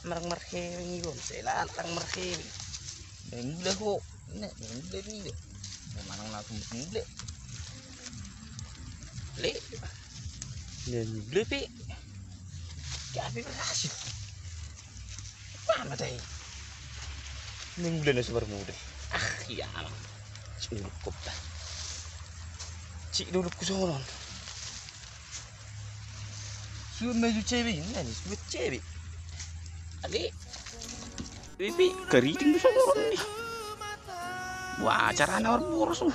marang marhewing yun. Sila tang marhewing. Benggle ho. Ina, benggle ni. Manang na benggle. Le. Benggle pi. Gabi berhasil. Mana dai? Benggle na sa Bermuda. Ah, iya. Cik ko pa. Cik dulu ko sonon. Sudah maju cewek ni, sudah cewek. Adik, bibi keriting tu sonon ni. Wah, cara nawar boros tu.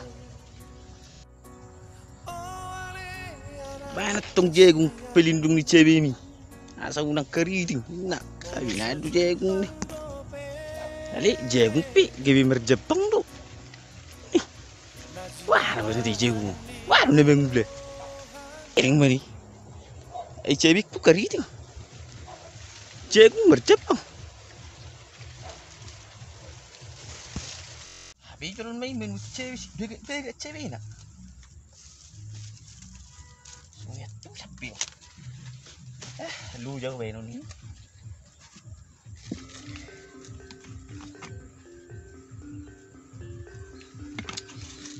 Mana tong jagung pelindung ni cewek ni? Asal unang keriting, nak kawin adu jagung ni. Adik, jagung pi, gawe merjepang tu. Wah, apa tu jagung? Wah, ni bengble. Eng mani. Cewek tu keriting. Jagung merjepang. Habis jalan main cewek, bega cewek nak. Sungai tu sampai. Lu jauh bayi ni.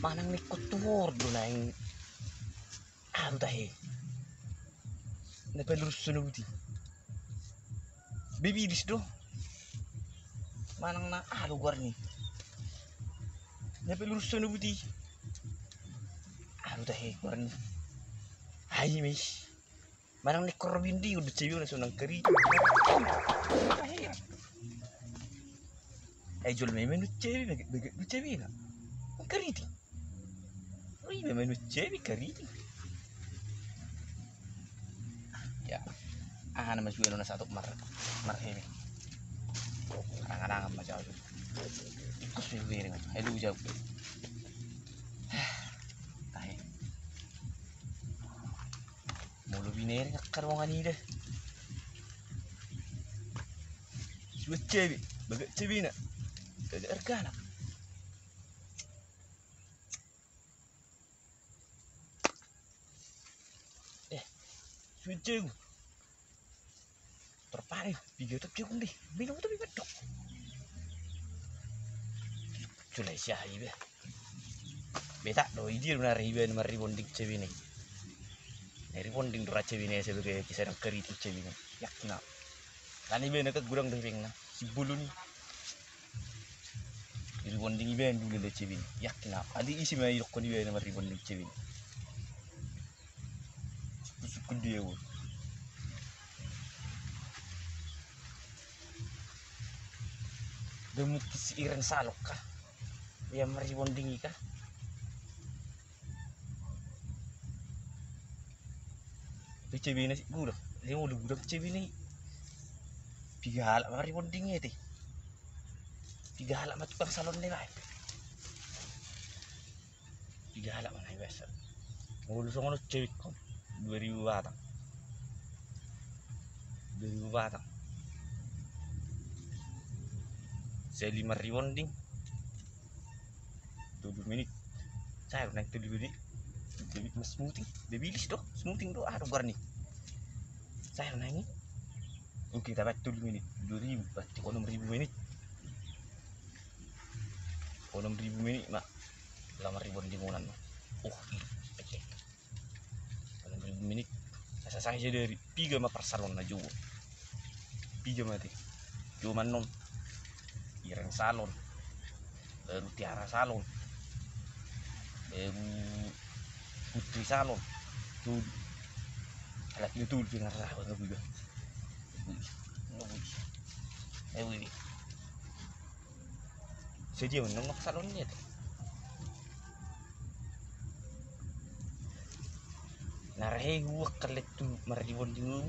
Manang ni kotor do na yung ano tayo. Napalurus sunod di. Bibilis do. Manang na lugar ni. Napalurus sunod di. Ano tayo lugar ni. Ay may. Manang ni korobindi udah cewek na sunang kari. Ay jual may menut cewek cewek na. Kari di. Ay may menut cewek kari di. Ya, naman suwelo na sa atok marhemi. Karang-karang macam tu. Ikut suwelo ni kan. Hello jauh. Tahe. Mulu biner karuangan ni dah. Suwet cewek, bagai cewek nak. Bagai ergana. Suwet cewek. Terpakai video tu jagung deh, minum tu betul. Culai siapa ini? Beta doi dia benar ribuan maribonding cewek ni. Ribonding dura cewek ni sebagai kisah keri tu cewek ni. Yakin nak? Kan ibu nak gurang dengpeng na si bulu ni. Ribonding ibu dulu le cewek ni. Yakin nak? Adi isi mai rokok ibu nama ribonding cewek ni. Suku dia pun. Demu kisi iran salok kah? Dia maribonding kah? Cewek ni gula. Dia mau gula cewek ni. Tiga halak maribonding ni. Tiga halak macam tukang salon ni lah. Tiga halak mana biasa. Mulu songono cewek kau 2000 batang. 2000 batang. Saya 5 ribonding 7 minit. Saya naik 7 minit. Jadi mas smoothing. Bebilis doh, smoothing doh lugar ni. Saya naik ni. Oke, dapat 7 minit. 2000 berarti 6000 menit. 6000 menit mak. 8 ribonding unan. Oh, pecah. 6000 menit. Saya jadi 3 mah persalon na juo. 3 mati. Cuma non Ireng salon, baru Tiara salon, baru Putri salon, tuh, alat itu dengar sahabat nabi bah, nabi, saja menengok salonnya tu, narahe gua kelet tu maribonding.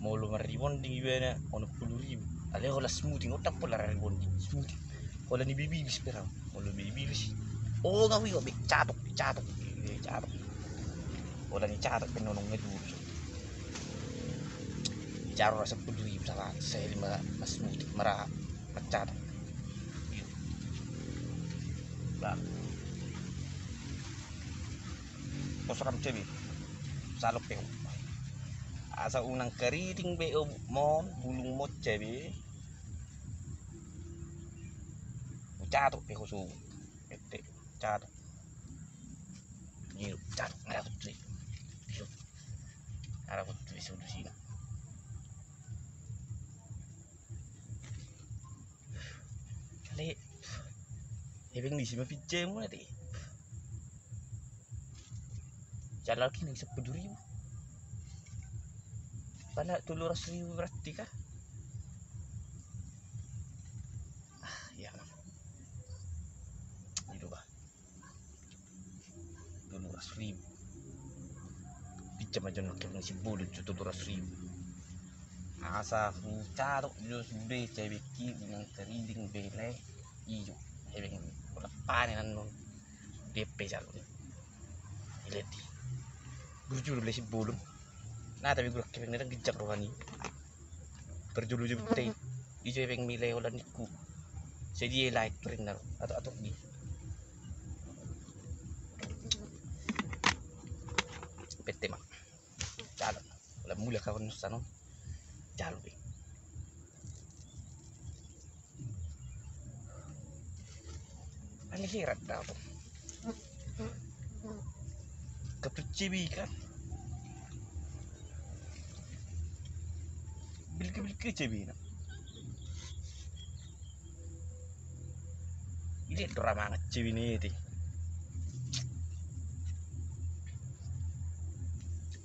Mulu maribonding ibu na ono 10.000. Ale kalau smoothing otak pola maribonding smoothing. Kalau ni bibi sekarang, kalau bibi sih. Oh ngawi kok catok. Kalau ni catok penonong ngedul. Bicara rasa 10.000 salah. Saya 5 smoothing merah catok. Bah. Kosoram cewek. Salok pe. asa unang kariting be mon bulung mo cebe ucato pe ko su ete cato ni cato ngara putri yo ngara putri su di sini kali hebeng di sini pice mo nanti jalan lagi nih 10.000 pada 700.000 berarti kah ya itu bah 700.000 pinjam aja nak si bodoh 700.000 asa caro yo sude cebeki dengan keriding bele iyo hebeng panen non DP jalo ileti berjulu beli si bodoh nah tapi gue kira ngerang gejak rohani berjulu jebte ijo hebeng milih olan iku sedia light printer atau di PT mak calon ulah mula kawan sana calon be ani herat dah tu kepercibi kan bil cebi na ini drama cebi ni ti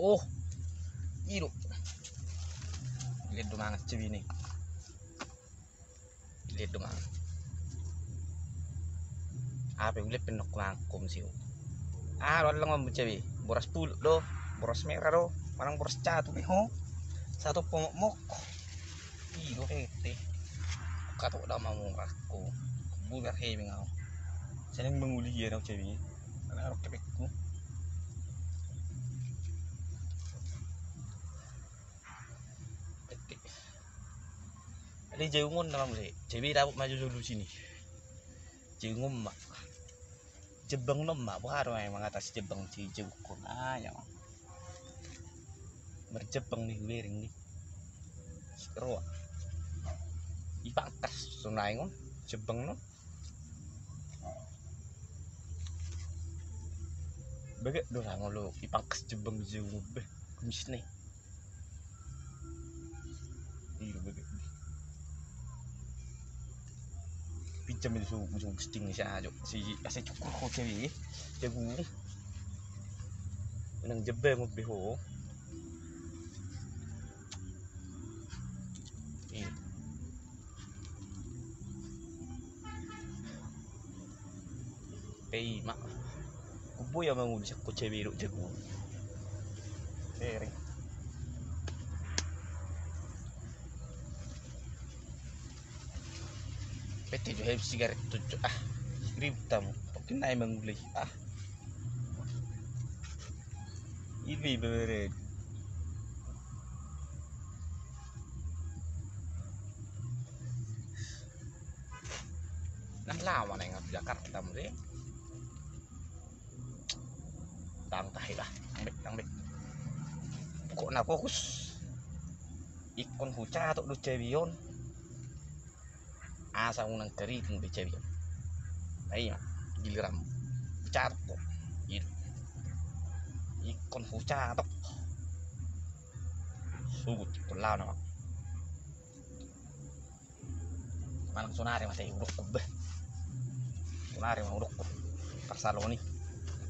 oh iro lihat dong cebi ni lihat dong apa yang lihat penok ngangkum sih lo lang ngomong cebi boras pul do boras merah do marang boras catu nih ho satu pomok iro ete kato udah mau aku bugar hebing aku seneng menguli ya dong cebi karena rok kepekku ada jengun nama mulai cebi dapat maju dulu sini jengun mak jebang mak baru yang mengatasi jebang si jengkon aja berjebang nih bering nih seru ipangkas sunai ngon jebang no bagai doa ngolo ipangkas jebang jenguk be kumis nih iya bagai pinjam itu musuh sting siya aja si asa cukur ko cewi jagung nang jebang mo beho iya pei mak kubo ya mau bisa ko cewi ro jagung sering peti jo heb sigaret tujuh skriptam pakin na emang mulai ini bener nah lama nih ngap Jakarta mulai tangkai lah ambek kok na fokus ikon huca atau lu cebion asa unang keriting be cebion ayo giliran cat kok gitu ikon huca atau sugut pulau nama manang sonare masih uruk kubeh sonare mah uruk Barcelona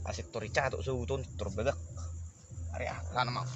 asik tori catok suutun terbegak area kana mah